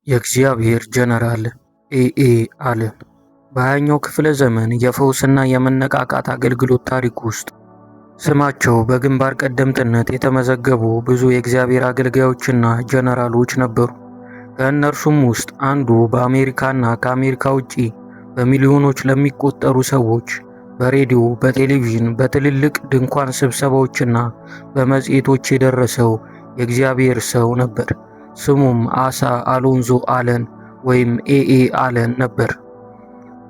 የእግዚአብሔር ጀነራል ኤኤ አለን በ20ኛው ክፍለ ዘመን የፈውስና የመነቃቃት አገልግሎት ታሪክ ውስጥ ስማቸው በግንባር ቀደምትነት የተመዘገቡ ብዙ የእግዚአብሔር አገልጋዮችና ጀነራሎች ነበሩ። ከእነርሱም ውስጥ አንዱ በአሜሪካና ከአሜሪካ ውጪ በሚሊዮኖች ለሚቆጠሩ ሰዎች በሬዲዮ፣ በቴሌቪዥን፣ በትልልቅ ድንኳን ስብሰባዎችና በመጽሔቶች የደረሰው የእግዚአብሔር ሰው ነበር። ስሙም አሳ አሎንዞ አለን ወይም ኤኤ አለን ነበር።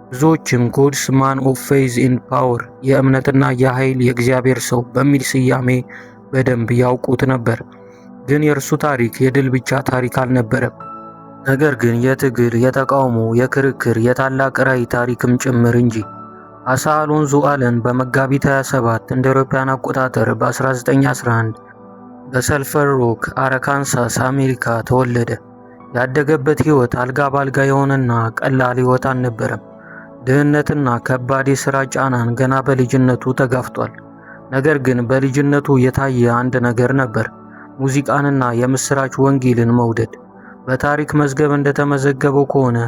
ብዙዎችም ጎድስ ማን ኦፍ ፌዝ ኤንድ ፓወር የእምነትና የኃይል የእግዚአብሔር ሰው በሚል ስያሜ በደንብ ያውቁት ነበር። ግን የእርሱ ታሪክ የድል ብቻ ታሪክ አልነበረም። ነገር ግን የትግል፣ የተቃውሞ፣ የክርክር፣ የታላቅ ራዕይ ታሪክም ጭምር እንጂ። አሳ አሎንዞ አለን በመጋቢት 27 እንደ አውሮፓውያን አቆጣጠር በ1911 በሰልፈር ሮክ አረካንሳስ አሜሪካ ተወለደ። ያደገበት ሕይወት አልጋ ባልጋ የሆነና ቀላል ሕይወት አልነበረም። ድህነትና ከባድ የሥራ ጫናን ገና በልጅነቱ ተጋፍቷል። ነገር ግን በልጅነቱ የታየ አንድ ነገር ነበር፤ ሙዚቃንና የምስራች ወንጌልን መውደድ። በታሪክ መዝገብ እንደተመዘገበው ከሆነ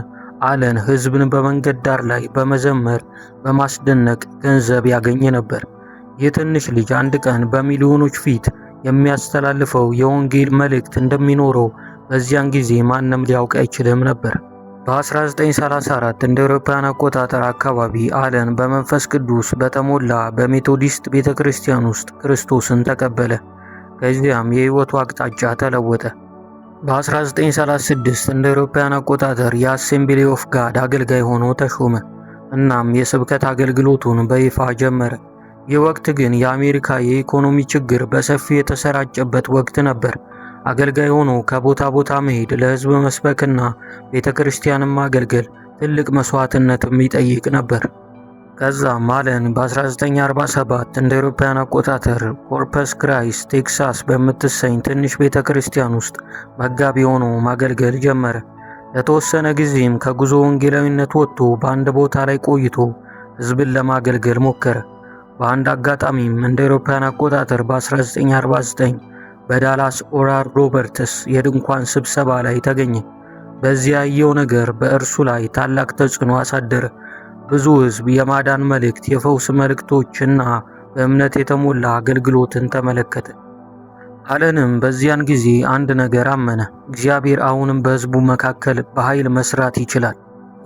አለን ሕዝብን በመንገድ ዳር ላይ በመዘመር በማስደነቅ ገንዘብ ያገኝ ነበር። ይህ ትንሽ ልጅ አንድ ቀን በሚሊዮኖች ፊት የሚያስተላልፈው የወንጌል መልእክት እንደሚኖረው በዚያን ጊዜ ማንም ሊያውቅ አይችልም ነበር። በ1934 እንደ አውሮፓውያን አቆጣጠር አካባቢ አለን በመንፈስ ቅዱስ በተሞላ በሜቶዲስት ቤተክርስቲያን ውስጥ ክርስቶስን ተቀበለ። ከዚያም የሕይወቱ አቅጣጫ ተለወጠ። በ1936 እንደ አውሮፓውያን አቆጣጠር የአሴምብሊ ኦፍ ጋድ አገልጋይ ሆኖ ተሾመ። እናም የስብከት አገልግሎቱን በይፋ ጀመረ። ይህ ወቅት ግን የአሜሪካ የኢኮኖሚ ችግር በሰፊው የተሰራጨበት ወቅት ነበር። አገልጋይ ሆኖ ከቦታ ቦታ መሄድ፣ ለሕዝብ መስበክና ቤተክርስቲያንን ማገልገል ትልቅ መስዋዕትነትም ይጠይቅ ነበር። ከዛም አለን በ1947 እንደ አውሮፓውያን አቆጣጠር ኮርፐስ ክራይስት ቴክሳስ በምትሰኝ ትንሽ ቤተክርስቲያን ውስጥ መጋቢ ሆኖ ማገልገል ጀመረ። ለተወሰነ ጊዜም ከጉዞ ወንጌላዊነት ወጥቶ በአንድ ቦታ ላይ ቆይቶ ሕዝብን ለማገልገል ሞከረ። በአንድ አጋጣሚም እንደ አውሮፓውያን አቆጣጠር በ1949 በዳላስ ኦራል ሮበርትስ የድንኳን ስብሰባ ላይ ተገኘ። በዚያ ያየው ነገር በእርሱ ላይ ታላቅ ተጽዕኖ አሳደረ። ብዙ ሕዝብ የማዳን መልእክት፣ የፈውስ መልእክቶችና በእምነት የተሞላ አገልግሎትን ተመለከተ። አለንም በዚያን ጊዜ አንድ ነገር አመነ፤ እግዚአብሔር አሁንም በሕዝቡ መካከል በኃይል መስራት ይችላል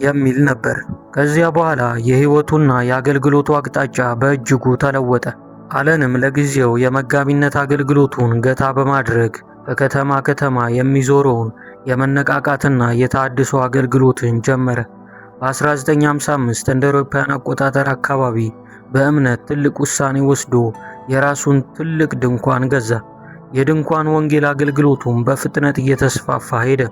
የሚል ነበር። ከዚያ በኋላ የሕይወቱና የአገልግሎቱ አቅጣጫ በእጅጉ ተለወጠ። አለንም ለጊዜው የመጋቢነት አገልግሎቱን ገታ በማድረግ ከከተማ ከተማ የሚዞረውን የመነቃቃትና የተሃድሶ አገልግሎትን ጀመረ። በ1955 እንደ አውሮፓውያን አቆጣጠር አካባቢ በእምነት ትልቅ ውሳኔ ወስዶ የራሱን ትልቅ ድንኳን ገዛ። የድንኳን ወንጌል አገልግሎቱም በፍጥነት እየተስፋፋ ሄደ።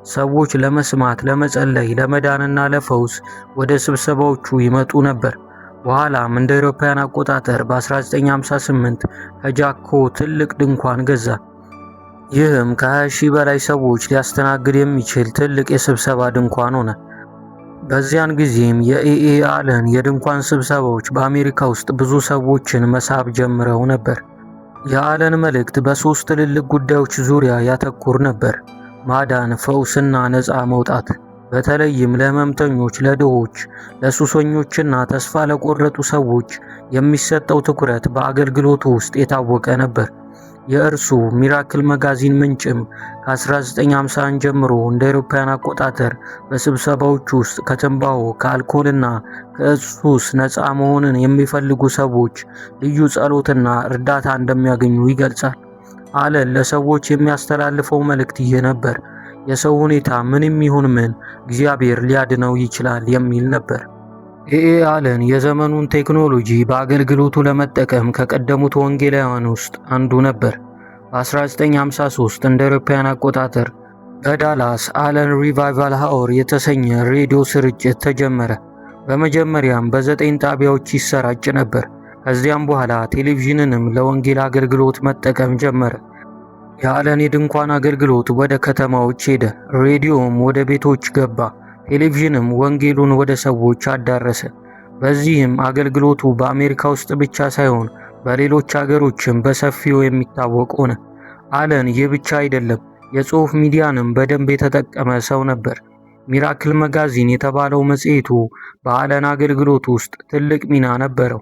ሰዎች ለመስማት፣ ለመጸለይ፣ ለመዳንና ለፈውስ ወደ ስብሰባዎቹ ይመጡ ነበር። በኋላም እንደ አውሮፓውያን አቆጣጠር በ1958 ከጃኮ ትልቅ ድንኳን ገዛ። ይህም ከ20,000 በላይ ሰዎች ሊያስተናግድ የሚችል ትልቅ የስብሰባ ድንኳን ሆነ። በዚያን ጊዜም የኤኤ አለን የድንኳን ስብሰባዎች በአሜሪካ ውስጥ ብዙ ሰዎችን መሳብ ጀምረው ነበር። የአለን መልእክት በ3 ትልልቅ ጉዳዮች ዙሪያ ያተኩር ነበር፤ ማዳን፣ ፈውስና ነፃ መውጣት። በተለይም ለሕመምተኞች፣ ለድሆች፣ ለሱሰኞችና ተስፋ ለቆረጡ ሰዎች የሚሰጠው ትኩረት በአገልግሎቱ ውስጥ የታወቀ ነበር። የእርሱ ሚራክል መጋዚን ምንጭም ከ1950 ጀምሮ እንደ አውሮፓውያን አቆጣጠር በስብሰባዎች ውስጥ ከትንባሆ፣ ከአልኮልና ከዕፅ ሱስ ነፃ መሆንን የሚፈልጉ ሰዎች ልዩ ጸሎትና እርዳታ እንደሚያገኙ ይገልጻል። አለን ለሰዎች የሚያስተላልፈው መልእክት ይህ ነበር፤ የሰው ሁኔታ ምንም ይሁን ምን እግዚአብሔር ሊያድነው ይችላል የሚል ነበር። ኤኤ አለን የዘመኑን ቴክኖሎጂ በአገልግሎቱ ለመጠቀም ከቀደሙት ወንጌላውያን ውስጥ አንዱ ነበር። በ1953 እንደ አውሮፓውያን አቆጣጠር በዳላስ አለን ሪቫይቫል ሃወር የተሰኘ ሬዲዮ ስርጭት ተጀመረ። በመጀመሪያም በ9 ጣቢያዎች ይሰራጭ ነበር። ከዚያም በኋላ ቴሌቪዥንንም ለወንጌል አገልግሎት መጠቀም ጀመረ። የአለን የድንኳን አገልግሎት ወደ ከተማዎች ሄደ። ሬዲዮም ወደ ቤቶች ገባ። ቴሌቪዥንም ወንጌሉን ወደ ሰዎች አዳረሰ። በዚህም አገልግሎቱ በአሜሪካ ውስጥ ብቻ ሳይሆን በሌሎች አገሮችም በሰፊው የሚታወቅ ሆነ። አለን ይህ ብቻ አይደለም፤ የጽሑፍ ሚዲያንም በደንብ የተጠቀመ ሰው ነበር። ሚራክል መጋዚን የተባለው መጽሔቱ በአለን አገልግሎት ውስጥ ትልቅ ሚና ነበረው።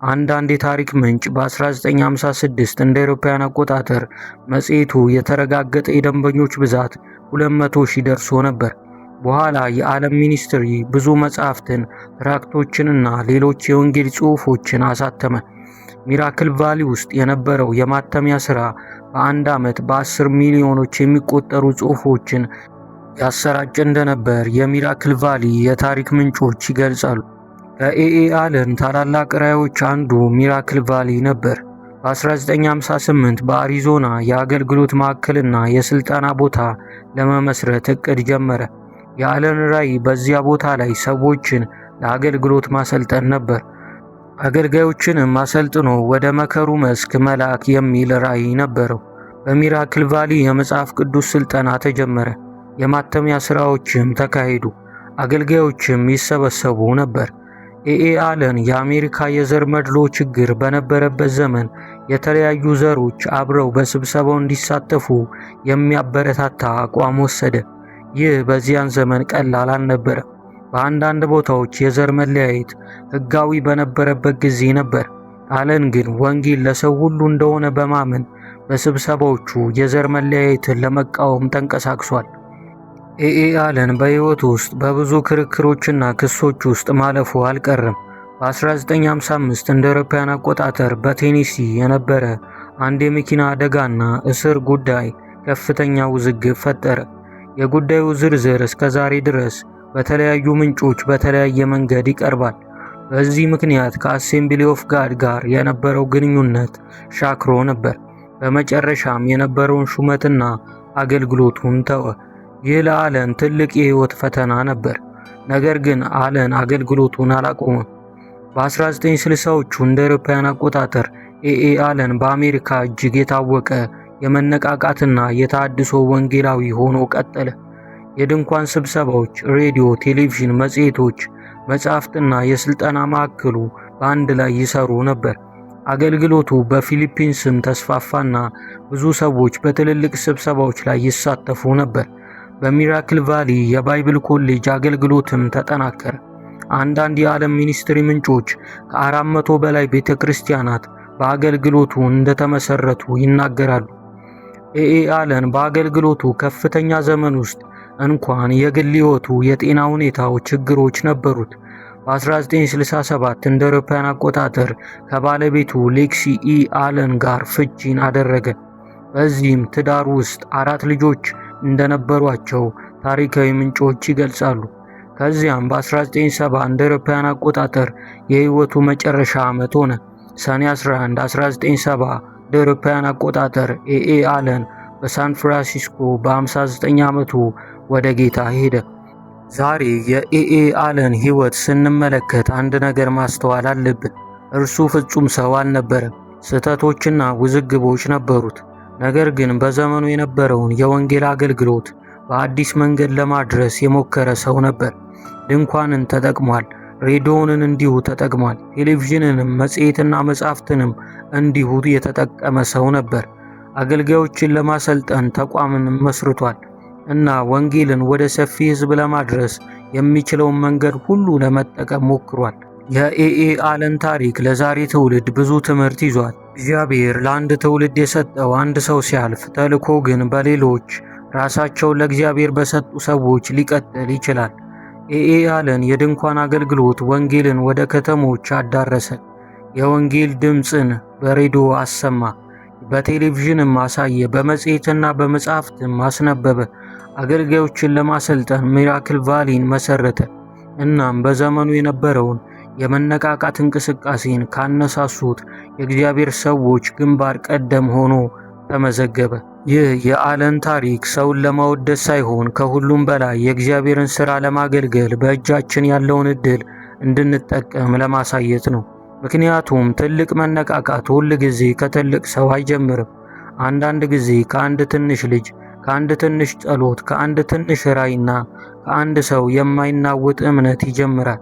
አንዳንድ የታሪክ ምንጭ በ1956 እንደ አውሮፓውያን አቆጣጠር መጽሔቱ የተረጋገጠ የደንበኞች ብዛት 200,000 ደርሶ ነበር። በኋላ የዓለም ሚኒስትሪ ብዙ መጻሕፍትን፣ ትራክቶችንና ሌሎች የወንጌል ጽሑፎችን አሳተመ። ሚራክል ቫሊ ውስጥ የነበረው የማተሚያ ሥራ በአንድ ዓመት በ10 ሚሊዮኖች የሚቆጠሩ ጽሑፎችን ያሰራጭ እንደነበር የሚራክል ቫሊ የታሪክ ምንጮች ይገልጻሉ። ከኤኤ አለን ታላላቅ ራዕዮች አንዱ ሚራክል ቫሊ ነበር። በ1958 በአሪዞና የአገልግሎት ማዕከልና የሥልጠና ቦታ ለመመስረት እቅድ ጀመረ። የአለን ራዕይ በዚያ ቦታ ላይ ሰዎችን ለአገልግሎት ማሰልጠን ነበር። አገልጋዮችንም አሰልጥኖ ወደ መከሩ መስክ መላክ የሚል ራዕይ ነበረው። በሚራክል ቫሊ የመጽሐፍ ቅዱስ ሥልጠና ተጀመረ። የማተሚያ ሥራዎችም ተካሄዱ። አገልጋዮችም ይሰበሰቡ ነበር። ኤኤ አለን የአሜሪካ የዘር መድሎ ችግር በነበረበት ዘመን የተለያዩ ዘሮች አብረው በስብሰባው እንዲሳተፉ የሚያበረታታ አቋም ወሰደ። ይህ በዚያን ዘመን ቀላል አልነበረም። በአንዳንድ ቦታዎች የዘር መለያየት ሕጋዊ በነበረበት ጊዜ ነበር። አለን ግን ወንጌል ለሰው ሁሉ እንደሆነ በማመን በስብሰባዎቹ የዘር መለያየትን ለመቃወም ተንቀሳቅሷል። ኤኤ አለን በሕይወቱ ውስጥ በብዙ ክርክሮችና ክሶች ውስጥ ማለፉ አልቀረም። በ1955 እንደ አውሮፓውያን አቆጣጠር በቴኔሲ የነበረ አንድ የመኪና አደጋና እስር ጉዳይ ከፍተኛ ውዝግብ ፈጠረ። የጉዳዩ ዝርዝር እስከ ዛሬ ድረስ በተለያዩ ምንጮች በተለያየ መንገድ ይቀርባል። በዚህ ምክንያት ከአሴምብሊ ኦፍ ጋድ ጋር የነበረው ግንኙነት ሻክሮ ነበር። በመጨረሻም የነበረውን ሹመትና አገልግሎቱን ተወ። ይህ ለአለን ትልቅ የሕይወት ፈተና ነበር። ነገር ግን አለን አገልግሎቱን አላቆመም። በ1960ዎቹ እንደ አውሮፓውያን አቆጣጠር ኤኤ አለን በአሜሪካ እጅግ የታወቀ የመነቃቃትና የተሃድሶ ወንጌላዊ ሆኖ ቀጠለ። የድንኳን ስብሰባዎች፣ ሬዲዮ፣ ቴሌቪዥን፣ መጽሔቶች፣ መጻሕፍትና የሥልጠና ማዕከሉ በአንድ ላይ ይሰሩ ነበር። አገልግሎቱ በፊሊፒንስም ተስፋፋና ብዙ ሰዎች በትልልቅ ስብሰባዎች ላይ ይሳተፉ ነበር። በሚራክል ቫሊ የባይብል ኮሌጅ አገልግሎትም ተጠናከረ። አንዳንድ የዓለም ሚኒስትሪ ምንጮች ከ400 በላይ ቤተ ክርስቲያናት በአገልግሎቱ እንደተመሰረቱ ይናገራሉ። ኤኤ አለን በአገልግሎቱ ከፍተኛ ዘመን ውስጥ እንኳን የግል ሕይወቱ የጤና ሁኔታው ችግሮች ነበሩት። በ1967 እንደ አውሮፓውያን አቆጣጠር ከባለቤቱ ሌክሲ ኢ አለን ጋር ፍቺን አደረገ። በዚህም ትዳር ውስጥ 4 ልጆች እንደነበሯቸው ታሪካዊ ምንጮች ይገልጻሉ። ከዚያም በ1970 እንደ አውሮፓውያን አቆጣጠር የሕይወቱ መጨረሻ ዓመት ሆነ። ሰኔ 11 1970 እንደ አውሮፓውያን አቆጣጠር ኤኤ አለን በሳን ፍራንሲስኮ በ59 ዓመቱ ወደ ጌታ ሄደ። ዛሬ የኤኤ አለን ሕይወት ስንመለከት አንድ ነገር ማስተዋል አለብን። እርሱ ፍጹም ሰው አልነበረም። ስህተቶችና ውዝግቦች ነበሩት። ነገር ግን በዘመኑ የነበረውን የወንጌል አገልግሎት በአዲስ መንገድ ለማድረስ የሞከረ ሰው ነበር። ድንኳንን ተጠቅሟል። ሬዲዮንን እንዲሁ ተጠቅሟል። ቴሌቪዥንንም፣ መጽሔትና መጻሕፍትንም እንዲሁ የተጠቀመ ሰው ነበር። አገልጋዮችን ለማሰልጠን ተቋምን መስርቷል እና ወንጌልን ወደ ሰፊ ሕዝብ ለማድረስ የሚችለውን መንገድ ሁሉ ለመጠቀም ሞክሯል። የኤኤ አለን ታሪክ ለዛሬ ትውልድ ብዙ ትምህርት ይዟል። እግዚአብሔር ለአንድ ትውልድ የሰጠው አንድ ሰው ሲያልፍ፣ ተልእኮ ግን በሌሎች ራሳቸውን ለእግዚአብሔር በሰጡ ሰዎች ሊቀጥል ይችላል። ኤኤ አለን የድንኳን አገልግሎት ወንጌልን ወደ ከተሞች አዳረሰ። የወንጌል ድምፅን በሬዲዮ አሰማ፣ በቴሌቪዥንም አሳየ፣ በመጽሔትና በመጻሕፍትም አስነበበ። አገልጋዮችን ለማሰልጠን ሚራክል ቫሊን መሰረተ። እናም በዘመኑ የነበረውን የመነቃቃት እንቅስቃሴን ካነሳሱት የእግዚአብሔር ሰዎች ግንባር ቀደም ሆኖ ተመዘገበ። ይህ የአለን ታሪክ ሰውን ለማወደስ ሳይሆን ከሁሉም በላይ የእግዚአብሔርን ሥራ ለማገልገል በእጃችን ያለውን ዕድል እንድንጠቀም ለማሳየት ነው። ምክንያቱም ትልቅ መነቃቃት ሁል ጊዜ ከትልቅ ሰው አይጀምርም። አንዳንድ ጊዜ ከአንድ ትንሽ ልጅ፣ ከአንድ ትንሽ ጸሎት፣ ከአንድ ትንሽ ራዕይና ከአንድ ሰው የማይናወጥ እምነት ይጀምራል።